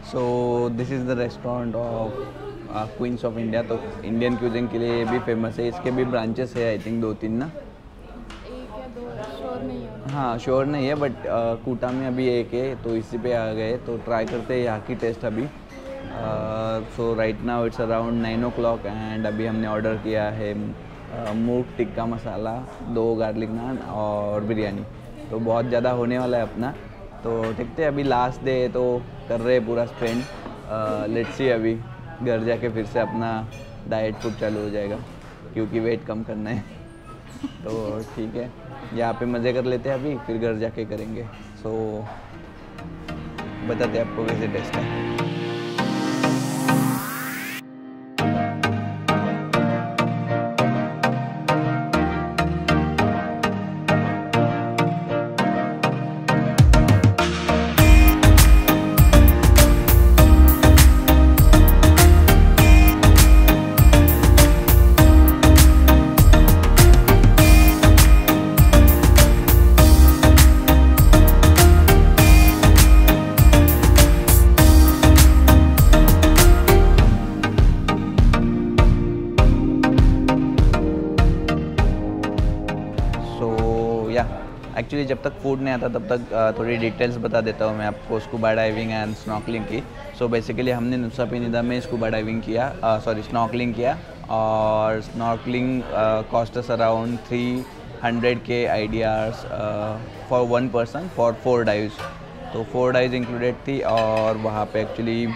So this is the restaurant of Queens of India. तो Indian cuisine के लिए ये भी फेमस है। इसके भी ब्रांचेस है आई थिंक 2-3 ना। एक या दो, श्योर नहीं है। हाँ श्योर नहीं है, बट कूटा में अभी एक है, तो इसी पे आ गए तो ट्राई करते हैं यहाँ की टेस्ट अभी। So right now it's around 9 o'clock and अभी हमने ऑर्डर किया है मूंग टिक्का मसाला, 2 गार्लिक नान और बिरयानी। तो बहुत ज़्यादा होने वाला है अपना, तो देखते हैं अभी लास्ट डे तो कर रहे हैं पूरा स्पेंड। लेट्स सी अभी घर जाके फिर से अपना डाइट फूड चालू हो जाएगा क्योंकि वेट कम करना है। तो ठीक है, यहाँ पे मज़े कर लेते हैं अभी, फिर घर जाके करेंगे। सो बताते हैं आपको कैसे टेस्ट है। एक्चुअली जब तक फूड नहीं आता तब तक थोड़ी डिटेल्स बता देता हूँ मैं आपको स्कूबा डाइविंग एंड स्नॉर्कलिंग की। सो बेसिकली हमने नुसा पेनिदा में स्कूबा डाइविंग किया, स्नॉर्कलिंग किया, और snorkelling cost us around 300K IDRs for 1 person for 4 dives. तो 4 डाइव्स इंक्लूडेड थी, और वहाँ पे actually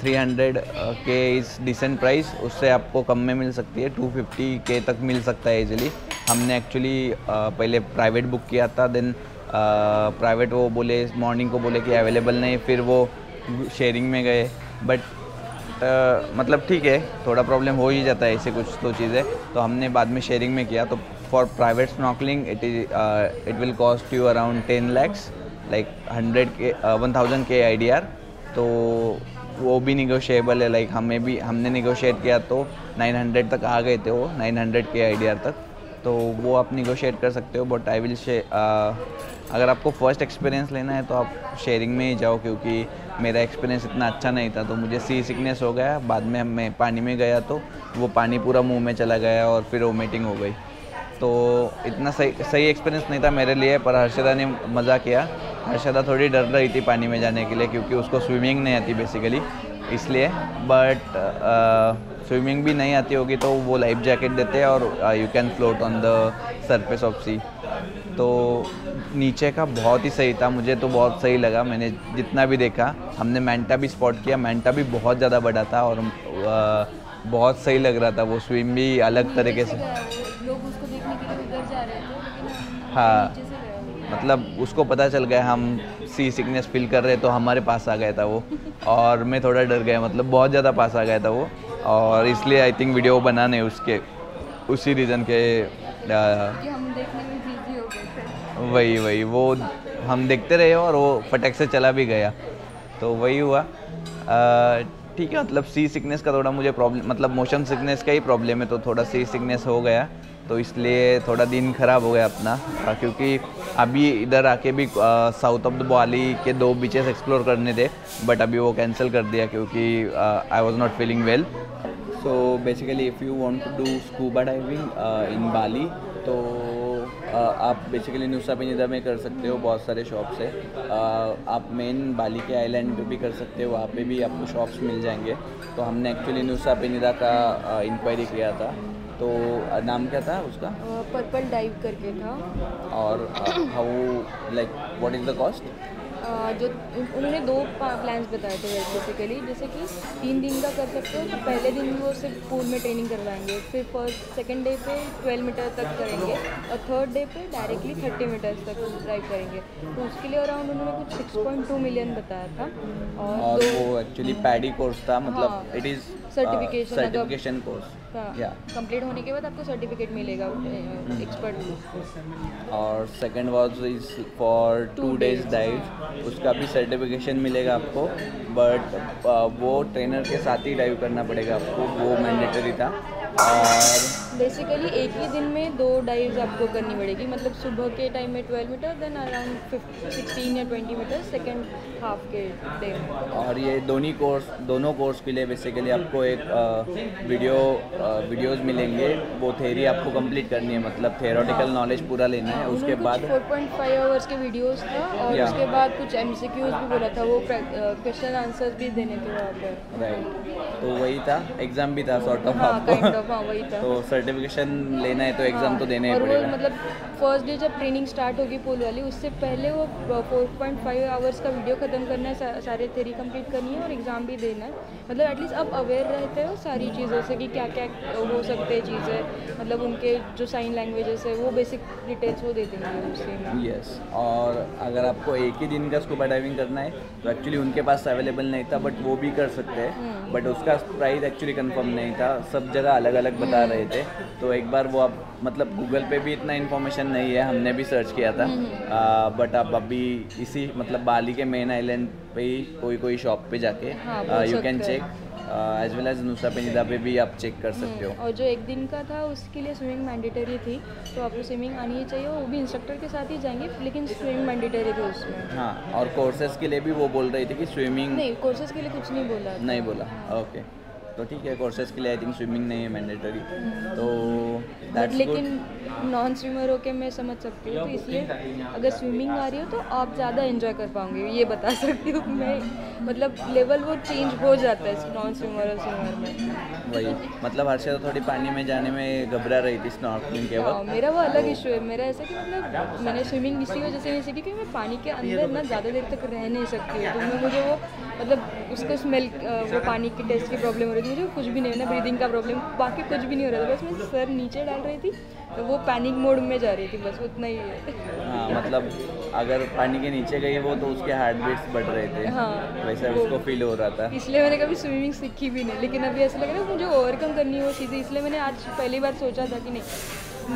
300K is decent price. उससे आपको कम में मिल सकती है, 250K तक मिल सकता है इजीली। हमने एक्चुअली पहले प्राइवेट बुक किया था, देन प्राइवेट वो बोले मॉर्निंग को बोले कि अवेलेबल नहीं, फिर वो शेयरिंग में गए। बट मतलब ठीक है, थोड़ा प्रॉब्लम हो ही जाता है ऐसे कुछ तो चीज़ें, तो हमने बाद में शेयरिंग में किया। तो for private snorkelling it will cost you around 10 lakhs, like 1000K IDR। तो वो भी निगोशिएबल है, लाइक हमने निगोशिएट किया तो 900 तक आ गए थे, वो 900K IDR तक। तो वो आप निगोशिएट कर सकते हो, बट आई विल अगर आपको फर्स्ट एक्सपीरियंस लेना है तो आप शेयरिंग में ही जाओ, क्योंकि मेरा एक्सपीरियंस इतना अच्छा नहीं था। तो मुझे सी सिकनेस हो गया, बाद में मैं पानी में गया तो वो पानी पूरा मुंह में चला गया और फिर वोमिटिंग हो गई। तो इतना सही एक्सपीरियंस नहीं था मेरे लिए, पर हर्षदा ने मज़ा किया। हर्षदा थोड़ी डर रही थी पानी में जाने के लिए, क्योंकि उसको स्विमिंग नहीं आती बेसिकली, इसलिए। बट स्विमिंग भी नहीं आती होगी तो वो लाइफ जैकेट देते हैं, और you can float on the surface of sea. तो नीचे का बहुत ही सही था, मुझे तो बहुत सही लगा। मैंने जितना भी देखा, हमने मैंटा भी स्पॉट किया, मैंटा भी बहुत ज़्यादा बड़ा था और बहुत सही लग रहा था। वो स्विम भी अलग तरीके से, लोग उसको देखने के लिए उधर जा रहे थे, लेकिन हाँ नीचे से गए। मतलब उसको पता चल गया हम सी सिकनेस फील कर रहे, तो हमारे पास आ गया था वो, और मैं थोड़ा डर गया, मतलब बहुत ज़्यादा पास आ गया था वो। और इसलिए आई थिंक वीडियो बनाने उसके उसी रीज़न के कि हम देखने में बिजी हो गए थे। वही वो हम देखते रहे और वो फटक से चला भी गया, तो वही हुआ। ठीक है, मतलब सी सिकनेस का थोड़ा मुझे प्रॉब्लम, मतलब मोशन सिकनेस का ही प्रॉब्लम है, तो थोड़ा सी सिकनेस हो गया, तो इसलिए थोड़ा दिन ख़राब हो गया अपना। क्योंकि अभी इधर आके भी साउथ ऑफ द बाली के 2 बीचेस एक्सप्लोर करने थे, बट अभी वो कैंसिल कर दिया क्योंकि I was not feeling well. So basically if you want to do scuba diving in Bali, तो आप बेसिकली नुसा पेनिदा में कर सकते हो, बहुत सारे शॉप्स है। आप मेन बाली के आइलैंड पे भी कर सकते हो, वहाँ पे भी आपको शॉप्स मिल जाएंगे। तो हमने एक्चुअली नुसा पेनिदा का इंक्वायरी किया था, तो नाम क्या था उसका? पर्पल डाइव करके था। और how like what is the cost? जो उन्होंने 2 प्लान्स बताए थे बेसिकली, जैसे कि 3 दिन का कर सकते हो। तो पहले दिन वो सिर्फ पूल में ट्रेनिंग करवाएंगे, फिर सेकंड डे पे 12 मीटर तक करेंगे, और थर्ड डे पे डायरेक्टली 30 मीटर्स तक ड्राइव करेंगे। तो उसके लिए अराउंड उन्होंने कुछ 6.2 मिलियन बताया था। और वो एक्चुअली पैडी कोर्स था, मतलब it is certification course. Complete होने के बाद आपको सर्टिफिकेट मिलेगा एक्सपर्ट। और second was is for 2 days dive, उसका भी सर्टिफिकेशन मिलेगा आपको, बट वो ट्रेनर के साथ ही डाइव करना पड़ेगा आपको, वो मैंडेटरी था। और बेसिकली एक ही दिन में 2 डाइव्स आपको करनी पड़ेगी, मतलब सुबह के टाइम में 12 मीटर, देन अराउंड 16 या 20 मीटर सेकेंड हाफ के डे में। और ये दोनों कोर्स के लिए बेसिकली आपको एक वीडियोस मिलेंगे, वो थ्योरी आपको कंप्लीट करनी है, मतलब थियोरेटिकल नॉलेज पूरा लेना है। उसके बाद 4.5 आवर्स के वीडियोस था और Yeah. उसके बाद कुछ MCQs भी बोला था, वो क्वेश्चन आंसर्स भी देने थे वहाँ पर। राइट, तो वही था, एग्ज़ाम भी था सॉर्ट ऑफ हाँ, आपको। काइंड ऑफ, हाँ वही था। तो सर्टिफिकेशन लेना है तो एग्ज़ाम हाँ, तो देना ही और वो पड़ेगा। मतलब फर्स्ट डे जब ट्रेनिंग स्टार्ट होगी पूल वाली, उससे पहले वो 4.5 आवर्स का वीडियो ख़त्म करना है, सारे थ्योरी कंप्लीट करनी है और एग्ज़ाम भी देना है। मतलब एटलीस्ट अब अवेयर रहते हो सारी चीज़ों से कि क्या क्या हो सकते हैं चीज़ें, मतलब उनके जो साइन लैंग्वेजेस है वो बेसिक डिटेल्स वो दे देंगे उसी में। यस, और अगर आपको एक ही दिन का स्कूबा डाइविंग करना है तो एक्चुअली उनके पास अवेलेबल नहीं था, बट वो भी कर सकते हैं, बट उसका प्राइस एक्चुअली कंफर्म नहीं था, सब जगह अलग अलग बता रहे थे। तो एक बार वो आप मतलब गूगल पे भी इतना इन्फॉर्मेशन नहीं है, हमने भी सर्च किया था, बट आप अभी इसी मतलब बाली के मेन आइलैंड पे ही कोई शॉप पे जाके you can check, as well as Nusa Penida पे भी आप चेक कर सकते हो। और जो एक दिन का था उसके लिए स्विमिंग मैंडेटरी थी, तो आपको स्विमिंग आनी ही चाहिए, वो भी इंस्ट्रक्टर के साथ ही जाएंगे, लेकिन स्विमिंग मैंडेटरी थी उसमें। हाँ, और कोर्सेज के लिए भी वो बोल रही थी कि स्विमिंग नहीं, कोर्सेज के लिए कुछ नहीं बोला था। नहीं बोला, ओके, तो ठीक है, कोर्सेज के लिए आई थिंक स्विमिंग नहीं है मैंडेटरी, तो दैट्स गुड। लेकिन नॉन स्विमर होके मैं समझ सकती हूँ, तो इसलिए अगर स्विमिंग आ रही हो तो आप ज़्यादा एंजॉय कर पाओगे, ये बता सकती हूँ मैं। मतलब लेवल वो चेंज हो जाता है नॉन स्विमर और स्विमर में। वही मतलब हर्षिता थोड़ी पानी में जाने में घबरा रही थी स्नॉर्कलिंग के हाँ, वक्त। मेरा वो अलग इशू है। मेरा ऐसा कि मतलब मैंने स्विमिंग इसी वजह से नहीं सीखी कि मैं पानी के अंदर ना ज़्यादा देर तक रह नहीं सकती हूँ, तो मैं मुझे वो मतलब उसको स्मेल वो पानी की टेस्ट की प्रॉब्लम हो रही थी, मुझे कुछ भी नहीं है ना, ब्रीदिंग का प्रॉब्लम, बाकी कुछ भी नहीं हो रहा था, बस मैं सर नीचे डाल रही थी तो वो पैनिक मोड में जा रही थी, बस उतना ही है। हाँ, मतलब अगर पानी के नीचे गई वो तो उसके हार्ट बीट्स बढ़ रहे थे, हाँ, वैसा उसको फील हो रहा था। इसलिए मैंने कभी स्विमिंग सीखी भी नहीं, लेकिन अभी ऐसा लग रहा है मुझे ओवरकम करनी है वो चीज़ें, इसलिए मैंने आज पहली बार सोचा था कि नहीं,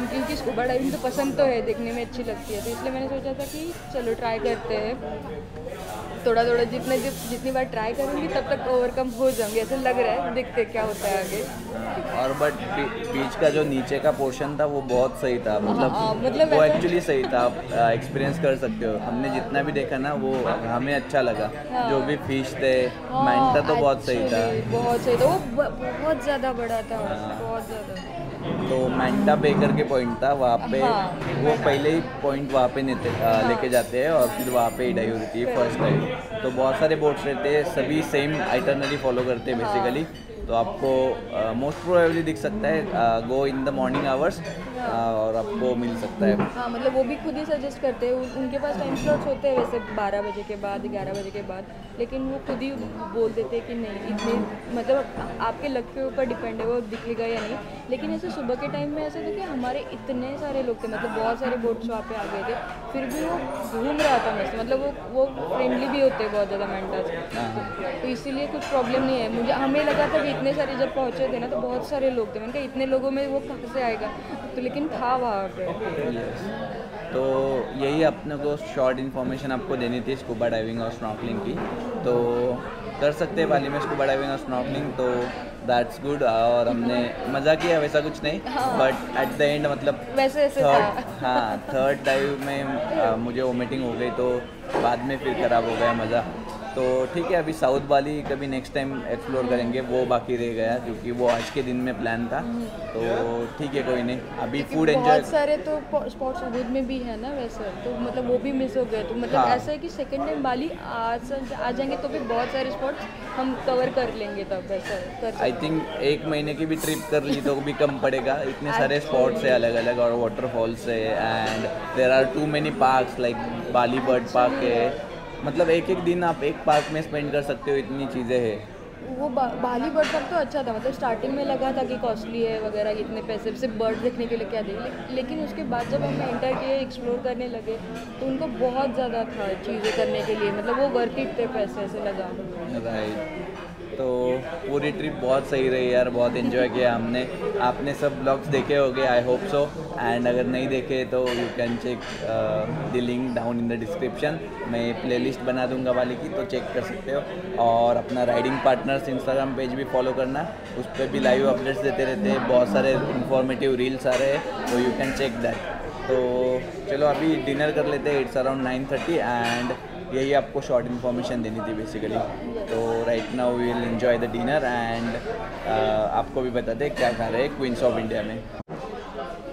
क्योंकि स्कूबा डाइविंग तो पसंद तो है, देखने में अच्छी लगती है, तो इसलिए मैंने सोचा था कि चलो ट्राई करते हैं, थोड़ा थोड़ा जितनी बार ट्राई करूँगी तब तक ओवरकम हो जाऊँगी, ऐसा लग रहा है, देखते क्या होता है आगे। और बट बीच का जो नीचे का पोर्शन था वो बहुत सही था, मतलब वो ऐसा- एक्चुअली सही था, आप एक्सपीरियंस कर सकते हो। हमने जितना भी देखा ना वो हमें अच्छा लगा, जो भी फिश थे, मैंटा तो बहुत सही था, बहुत सही था, वो बहुत ज़्यादा बड़ा था, बहुत ज़्यादा। तो मैंटा बे करके पॉइंट था वहाँ पे, हाँ, वो पहले ही पॉइंट वहाँ पे लेके जाते हैं और फिर वहाँ पे ही डाइव होती है फर्स्ट डाइव। तो बहुत सारे बोट्स रहते हैं, सभी सेम आइटनरी फॉलो करते हैं बेसिकली, तो आपको मोस्ट प्रोबेबली दिख सकता है, गो इन द मॉर्निंग आवर्स और आपको मिल सकता है। हाँ, मतलब वो भी खुद ही सजेस्ट करते हैं, उनके पास टाइम स्लॉट्स होते हैं वैसे 12 बजे के बाद, 11 बजे के बाद, लेकिन वो खुद ही बोल देते हैं कि नहीं इतने, मतलब आपके लक के ऊपर डिपेंड है वो दिखेगा या नहीं। लेकिन ऐसे सुबह के टाइम में ऐसा था कि हमारे इतने सारे लोग थे, मतलब बहुत सारे बोट्स वहाँ पे आ गए थे, फिर भी वो घूम रहा था मस्त, मतलब वो फ्रेंडली भी होते हैं बहुत ज़्यादा मैंटास, तो इसीलिए कुछ प्रॉब्लम नहीं है। हमें लगा था कि इतने सारे जब पहुँचे थे ना तो बहुत सारे लोग थे, मैंने कहा इतने लोगों में वो कहाँ से आएगा, तो लेकिन था वहाँ पे। तो यही अपने को शॉर्ट इन्फॉर्मेशन आपको देनी थी स्कूबा डाइविंग और स्नॉर्कलिंग की, तो कर सकते हैं बाली में स्कूबा डाइविंग और स्नॉर्कलिंग, तो दैट्स गुड। और हमने मज़ा किया, वैसा कुछ नहीं, बट एट द एंड मतलब वैसे ऐसे था। थर्ड डाइव में मुझे वोमिटिंग हो गई, तो बाद में फिर ख़राब हो गया मज़ा। तो ठीक है, अभी साउथ बाली कभी नेक्स्ट टाइम एक्सप्लोर करेंगे, वो बाकी रह गया क्योंकि वो आज के दिन में प्लान था, तो ठीक है कोई नहीं, अभी फूड एंजॉय। बहुत सारे तो स्पॉट्स उबुद में भी है ना वैसे, तो मतलब वो भी मिस हो गए, तो मतलब हाँ। ऐसा है कि सेकंड टाइम बाली आ जाएंगे तो भी बहुत सारे स्पॉट्स हम कवर कर लेंगे, तब ऐसा कर आई थिंक एक महीने की भी ट्रिप कर ली तो भी कम पड़ेगा, इतने सारे स्पॉट्स है अलग अलग और वाटरफॉल्स है, and there are too many parks like Bali bird park है, मतलब एक एक दिन आप एक पार्क में स्पेंड कर सकते हो, इतनी चीज़ें हैं। वो बाली बर्ड पार्क तो अच्छा था, मतलब स्टार्टिंग में लगा था कि कॉस्टली है वगैरह, इतने पैसे सिर्फ बर्ड देखने के लिए क्या देंगे, लेकिन उसके बाद जब हम एंटर किए, एक्सप्लोर करने लगे, तो उनको बहुत ज़्यादा था चीज़ें करने के लिए, मतलब वो वर्थ इट थे पैसे, ऐसे लगा। राइट, तो पूरी ट्रिप बहुत सही रही यार, बहुत एंजॉय किया हमने। आपने सब ब्लॉग्स देखे होंगे, आई होप सो। एंड अगर नहीं देखे तो you can check the link down in the description. मैं प्लेलिस्ट बना दूंगा वाली की, तो चेक कर सकते हो। और अपना राइडिंग पार्टनर्स इंस्टाग्राम पेज भी फॉलो करना, उस पर भी लाइव अपडेट्स देते रहते हैं, बहुत सारे इन्फॉर्मेटिव रील्स आ रहे हैं, तो यू कैन चेक दैट। तो चलो अभी डिनर कर लेते हैं, इट्स अराउंड 9:30 एंड यही आपको शॉर्ट इन्फॉर्मेशन देनी थी बेसिकली। तो right now we will enjoy the dinner and आपको भी बता दें क्या खा रहे हैं क्वींस ऑफ इंडिया में।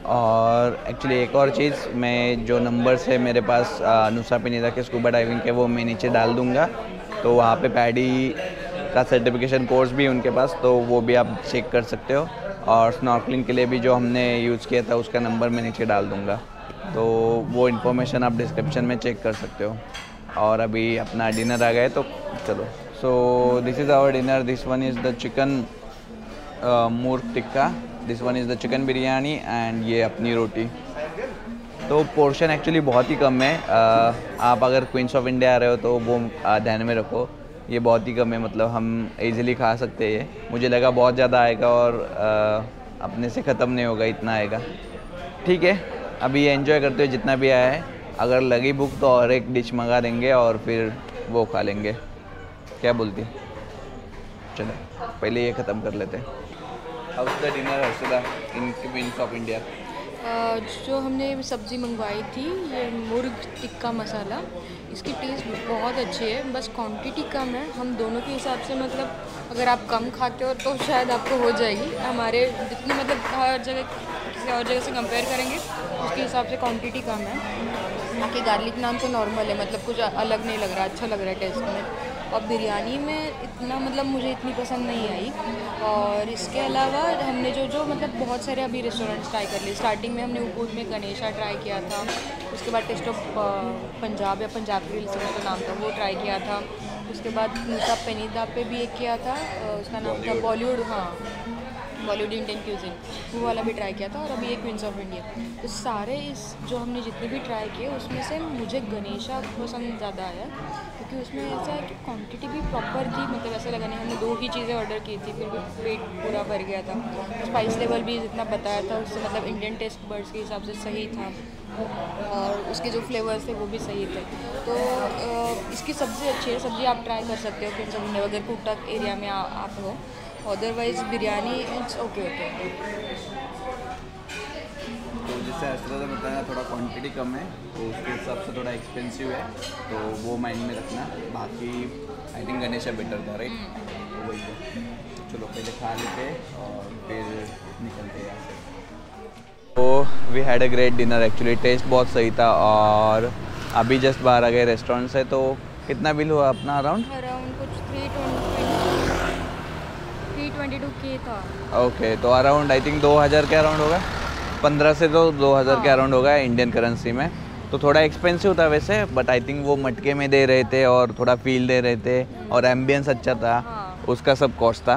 और एक्चुअली एक और चीज़, मैं जो नंबर्स है मेरे पास नुसा पिनीदा के स्कूबा डाइविंग के, वो मैं नीचे डाल दूँगा। तो वहाँ पे पैडी का सर्टिफिकेशन कोर्स भी उनके पास, तो वो भी आप चेक कर सकते हो। और स्नॉर्कलिंग के लिए भी जो हमने यूज़ किया था उसका नंबर मैं नीचे डाल दूँगा, तो वो इन्फॉर्मेशन आप डिस्क्रिप्शन में चेक कर सकते हो। और अभी अपना डिनर आ गया, तो चलो। So this is our dinner. This one is the chicken murgh tikka, this one is the chicken biryani and ये अपनी रोटी। तो पोर्शन एक्चुअली बहुत ही कम है। आप अगर क्वींस ऑफ इंडिया आ रहे हो तो वो ध्यान में रखो, ये बहुत ही कम है, मतलब हम इजीली खा सकते हैं। मुझे लगा बहुत ज़्यादा आएगा और अपने से ख़त्म नहीं होगा, इतना आएगा। ठीक है, अभी ये एंजॉय करते हुए जितना भी आया है, अगर लगी भूख तो और एक डिश मंगा देंगे और फिर वो खा लेंगे। क्या बोलती? चलो पहले ये ख़त्म कर लेते हैं। How's the dinner Harshada in Queens of India? जो हमने सब्ज़ी मंगवाई थी, ये मुर्ग टिक्का मसाला, इसकी टेस्ट बहुत अच्छी है, बस क्वांटिटी कम है। हम दोनों के हिसाब से, मतलब अगर आप कम खाते हो तो शायद आपको हो जाएगी। हमारे जितनी, मतलब हर जगह किसी और जगह से कंपेयर करेंगे उसके हिसाब से क्वांटिटी कम है। बाकी गार्लिक नान तो नॉर्मल है, मतलब कुछ अलग नहीं लग रहा, अच्छा लग रहा है टेस्ट में। और बिरयानी में इतना, मतलब मुझे इतनी पसंद नहीं आई। और इसके अलावा हमने जो मतलब बहुत सारे अभी रेस्टोरेंट्स ट्राई कर लिए। स्टार्टिंग में हमने ऊपर में गणेशा ट्राई किया था, उसके बाद टेस्ट ऑफ पंजाब या पंजाब ग्रिल से तो नाम था, वो ट्राई किया था। उसके बाद नुसा पिनीदा पे भी एक किया था, उसका नाम था बॉलीवुड, हाँ बॉलीवुड इंडियन क्यूजिन, वो वाला भी ट्राई किया था। और अभी एक क्वींस ऑफ इंडिया। तो सारे इस जो हमने जितने भी ट्राई किए उसमें से मुझे गणेशा पसंद ज़्यादा आया, क्योंकि उसमें ऐसा है कि क्वांटिटी भी प्रॉपर थी, मतलब ऐसा लगा नहीं हमने 2 ही चीज़ें ऑर्डर की थी फिर भी पेट पूरा भर गया था। स्पाइस लेवल भी जितना बताया था उससे, मतलब इंडियन टेस्ट बर्ड्स के हिसाब से सही था, और उसके जो फ्लेवर्स थे वो भी सही थे। तो इसकी सब्ज़ी अच्छी है, सब्ज़ी आप ट्राई कर सकते हो क्वींस ऑफ इंडिया अगर कुकटक एरिया में आप हो। Otherwise biryani it's okay. तो जैसे अस्त्र ने बताया थोड़ा क्वांटिटी कम है, तो उसके हिसाब से थोड़ा एक्सपेंसिव है, तो वो माइंड में रखना। बाकी आई थिंक गणेशा बेटर था, राइट? तो वही है। चलो पहले खा लेते और फिर निकलते हैं यहाँ से। तो we had a great dinner actually, taste बहुत सही था। और अभी जस्ट बाहर आ गए रेस्टोरेंट से। तो कितना बिल हुआ अपना? अराउंड कुछ 322K था। ओके, तो अराउंड आई थिंक 2000 के अराउंड होगा, 15 से तो 2000 के अराउंड होगा इंडियन करेंसी में। तो थोड़ा एक्सपेंसिव था वैसे, बट आई थिंक वो मटके में दे रहे थे और थोड़ा फील दे रहे थे और एम्बियंस अच्छा था। हाँ। उसका सब कॉस्ट था।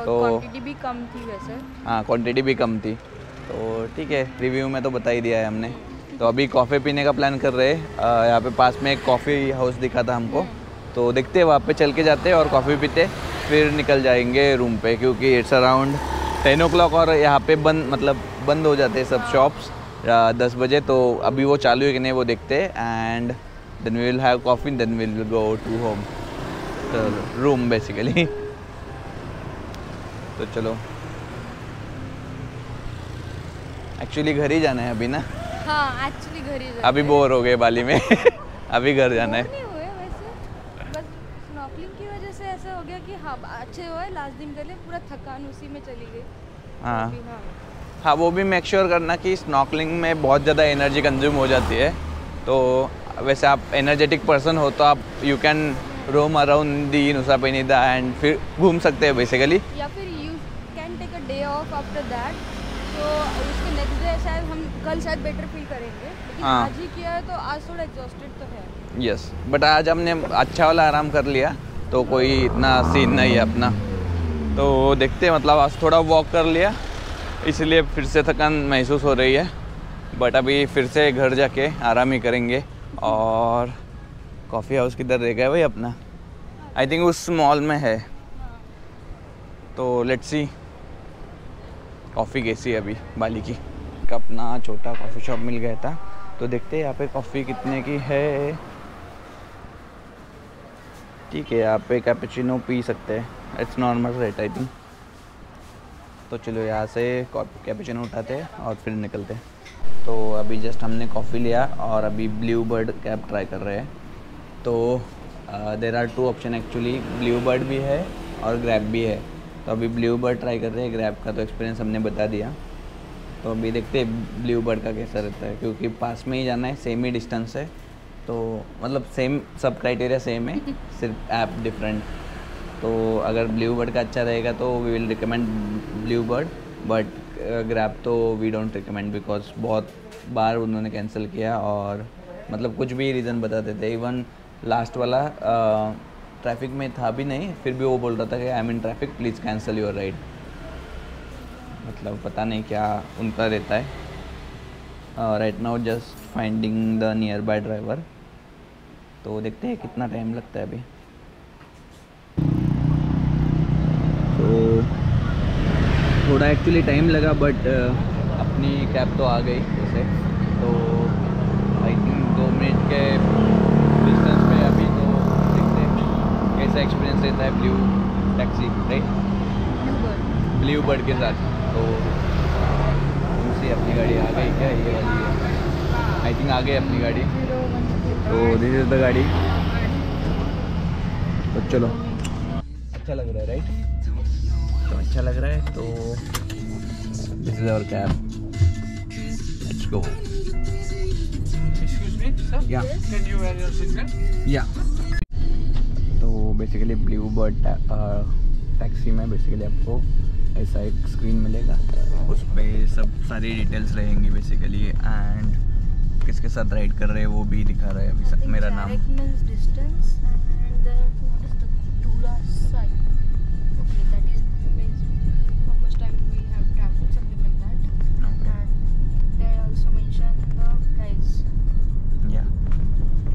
तो क्वांटिटी भी कम थी वैसे। हाँ, क्वांटिटी भी कम थी। तो ठीक है, रिव्यू में तो बता ही दिया है हमने। तो अभी कॉफ़ी पीने का प्लान कर रहे हैं। यहाँ पे पास में एक कॉफ़ी हाउस दिखा था हमको, तो देखते हैं वहाँ पे चल के जाते और कॉफ़ी पीते फिर निकल जाएंगे रूम पे, क्योंकि इट्स अराउंड 10 o'clock और यहाँ पे बंद हो जाते हैं सब शॉप्स 10 बजे। तो अभी वो चालू है कि नहीं वो देखते हैं, and then we will have coffee, then we will go to home, room basically. तो चलो, एक्चुअली घर ही जाना है अभी ना। हाँ, एक्चुअली घर ही जाना अभी है। बोर हो गए बाली में अभी घर जाना है। नहीं हुए वैसे, बस स्नॉर्कलिंग की वजह से ऐसा हो गया कि हाँ अच्छे हुए, लास्ट दिन के लिए पूरा थकान उसी में चली गई। हाँ अभी हाँ, वो भी मेक श्योर करना कि स्नॉर्कलिंग में बहुत ज़्यादा एनर्जी कंज्यूम हो जाती है। तो वैसे आप एनर्जेटिक पर्सन हो तो आप you can roam around the Nusa Penida and फिर घूम सकते हैं बेसिकली। या फिर you can take a day off after that, तो उसके नेक्स्ट डे शायद हम कल शायद बेटर फील करेंगे, लेकिन हाँ। आज ही किया है तो आज थोड़ा एग्जॉस्टेड तो है। यस, बट आज हमने अच्छा वाला आराम कर लिया, तो कोई इतना सीन नहीं है अपना। तो देखते हैं, मतलब आज थोड़ा वॉक कर लिया इसलिए फिर से थकान महसूस हो रही है, बट अभी फिर से घर जाके आराम ही करेंगे। और कॉफ़ी हाउस किधर रह गया भाई अपना? आई थिंक उस मॉल में है। तो लेट्स सी कॉफ़ी कैसी है अभी बाली की। एक अपना छोटा कॉफ़ी शॉप मिल गया था, तो देखते हैं यहाँ पे कॉफ़ी कितने की है। ठीक है, यहाँ पे कैपेचिनो पी सकते हैं, it's normal rate I think. तो चलो यहाँ से कैपेचिनो उठाते हैं और फिर निकलते हैं। तो अभी जस्ट हमने कॉफ़ी लिया और अभी ब्लू बर्ड कैब ट्राई कर रहे हैं। तो there are 2 option actually, blue bird भी है और ग्रैब भी है। तो अभी ब्लू बर्ड ट्राई कर रहे हैं, ग्रैब का तो एक्सपीरियंस हमने बता दिया। तो अभी देखते हैं ब्लू बर्ड का कैसा रहता है, क्योंकि पास में ही जाना है, सेम ही डिस्टेंस है। तो मतलब सेम सब क्राइटेरिया सेम है, सिर्फ ऐप डिफरेंट। तो अगर ब्लू बर्ड का अच्छा रहेगा तो we will recommend blue bird, but grab तो वी डोंट रिकमेंड, बिकॉज बहुत बार उन्होंने कैंसिल किया और मतलब कुछ भी रीज़न बताते थे। इवन लास्ट वाला ट्रैफिक में था भी नहीं, फिर भी वो बोल रहा था कि I am in traffic, please cancel your ride. मतलब पता नहीं क्या उनका रहता है। Right now just finding the near by driver. तो देखते हैं कितना टाइम लगता है अभी। तो थोड़ा एक्चुअली टाइम लगा, बट अपनी कैब तो आ गई जैसे। तो आई थिंक 2 मिनट के डिस्टेंस पे अभी। तो देखते हैं कैसा एक्सपीरियंस रहता है blue taxi, right, blue bird के साथ। तो उनसे अपनी गाड़ी आ गई क्या, ये वाली है आई थिंक, आ गई अपनी गाड़ी। तो दिस इज़ द गाड़ी। तो चलो, अच्छा लग रहा है राइट, तो अच्छा लग रहा है। तो this is our cab, let's go. Excuse me, sir? या Can you wear your seatbelt? या तो बेसिकली ब्लू बर्ड टैक्सी में बेसिकली आपको ऐसा एक स्क्रीन मिलेगा, उस पर सब सारी डिटेल्स रहेंगी बेसिकली, एंड किसके साथ राइड कर रहे हैं वो भी दिखा रहा है। अभी मेरा नाम distance and what is the Tura side? Okay, that is means how much time we have traveled, something like that. And they also mention the price. या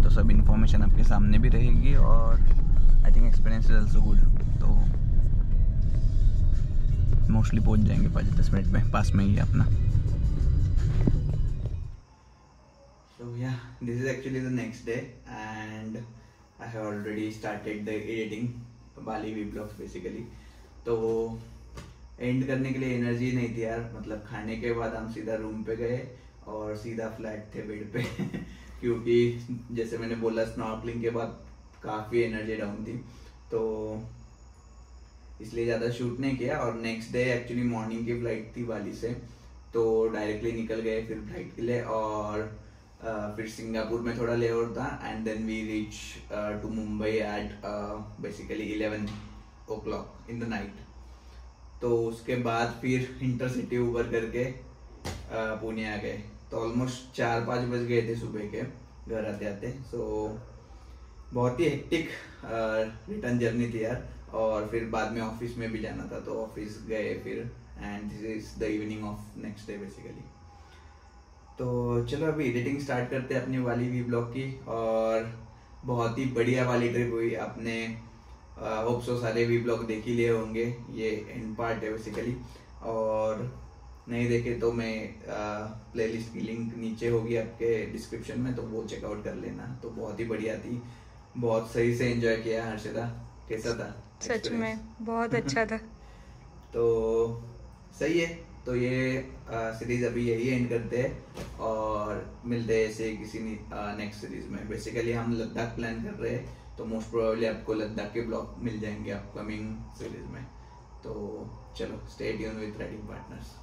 तो सब इन्फॉर्मेशन आपके सामने भी रहेगी, और I think experience is also good. तो mostly पहुंच जाएंगे 5-10 मिनट में, पास में ही है अपना। So yeah, this is actually the next day and I have already started the editing Bali vlogs basically. तो एंड करने के लिए एनर्जी नहीं थी यार, मतलब खाने के बाद हम सीधा रूम पे गए और सीधा फ्लैट थे बेड पे क्योंकि जैसे मैंने बोला स्नॉर्कलिंग के बाद काफ़ी एनर्जी डाउन थी, तो इसलिए ज़्यादा शूट नहीं किया। और नेक्स्ट डे एक्चुअली मॉर्निंग की फ्लाइट थी बाली से, तो डायरेक्टली निकल गए फिर फ्लाइट के लिए, और फिर सिंगापुर में थोड़ा ले ओवर था, and then we reach to Mumbai at basically 11 o'clock in the night. तो उसके बाद फिर इंटरसिटी उबर करके पुणे आ गए। तो ऑलमोस्ट 4-5 बज गए थे सुबह के घर आते आते। सो बहुत ही हेक्टिक रिटर्न जर्नी थी यार, और फिर बाद में ऑफिस में भी जाना था, तो ऑफिस गए फिर, and this is the evening of next day basically. तो चलो अभी एडिटिंग स्टार्ट करते हैं अपनी वाली वी ब्लॉग की, और बहुत ही बढ़िया वाली ट्रिप हुई। आपने होप सो सारे वी ब्लॉग देख ही लिए होंगे, ये एंड पार्ट है बेसिकली, और नहीं देखे तो मैं प्लेलिस्ट की लिंक नीचे होगी आपके डिस्क्रिप्शन में, तो वो चेकआउट कर लेना। तो बहुत ही बढ़िया थी, बहुत सही से एंजॉय किया। हर्षिता कैसा था? सच में बहुत अच्छा था। तो सही है, तो ये सीरीज अभी यही एंड करते हैं और मिलते हैं ऐसे किसी नेक्स्ट सीरीज में। बेसिकली हम लद्दाख प्लान कर रहे हैं, तो मोस्ट प्रोबेबली आपको लद्दाख के ब्लॉग मिल जाएंगे अपकमिंग सीरीज में। तो चलो, stay tune with riding partners.